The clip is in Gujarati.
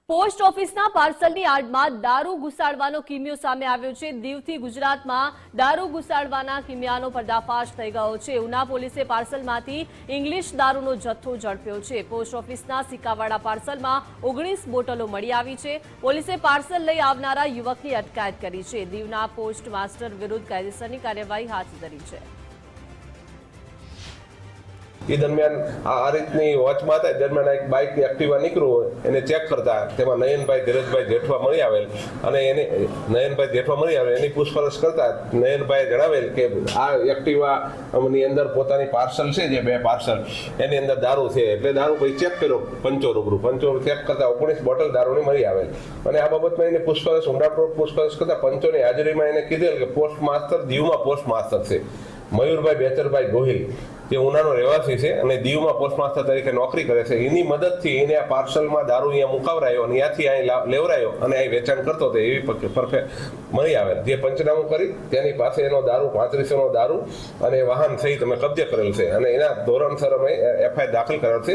પોસ્ટ ઓફિસના પાર્સલની આડમાં દારૂ ઘુસાડવાનો કિમિયો સામે આવ્યો છે। દીવથી ગુજરાતમાં દારૂ ઘુસાડવાના કિમિયાનો પર્દાફાશ થઈ ગયો છે। ઉના પોલીસે પાર્સલમાંથી ઇંગ્લિશ દારૂનો જથ્થો ઝડપ્યો છે। પોસ્ટ ઓફિસના સિક્કાવાળા પાર્સલમાં 19 બોટલો મળી આવી છે। પોલીસે પાર્સલ લઈ આવનારા યુવકની અટકાયત કરી છે। દીવના પોસ્ટ માસ્ટર વિરુદ્ધ કાયદેસરની કાર્યવાહી હાથ ધરી છે। એ દરમિયાન આ રીતની વોચમાં હતા દરમિયાન એક બાઇક એક્ટિવા નીકળ્યું હોય એને ચેક કરતા તેમાં નયનભાઈ ધીરજભાઈ જેઠવા મળી આવેલ અને એની પૂછપરછ કરતા નયનભાઈએ જણાવેલ કે આ એક્ટિવાની અંદર પોતાની પાર્સલ છે જે 2 પાર્સલ એની અંદર દારૂ છે એટલે દારૂ પછી ચેક કર્યો પંચો રૂબરૂ ચેક કરતા 19 બોટલ દારૂની મળી આવેલ અને આ બાબતમાં એને ઊંડાણપૂર્વક પૂછપરછ કરતા પંચોની હાજરીમાં એને કીધેલ કે પોસ્ટ માસ્ટર દીવમાં પોસ્ટ માસ્ટર છે મયુરભાઈ બેચરભાઈ ગોહિલ જે ઉનાનો રહેવાસી છે અને દીવમાં પોસ્ટ માસ્ટર તરીકે નોકરી કરે છે એની મદદથી એને આ પાર્સલમાં દારૂ અહીંયા મુકાવરાયો અને ત્યાંથી અહીં લેવરાયો અને અહીં વેચાણ કરતો હતો એવી પરફેક્ટ મળી આવેલ જે પંચનામું કરી તેની પાસે એનો દારૂ 3500નો દારૂ અને વાહન સહિત અમે કબજે કરેલ છે અને એના ધોરણસર અમે એફઆઈઆર દાખલ કરેલ છે।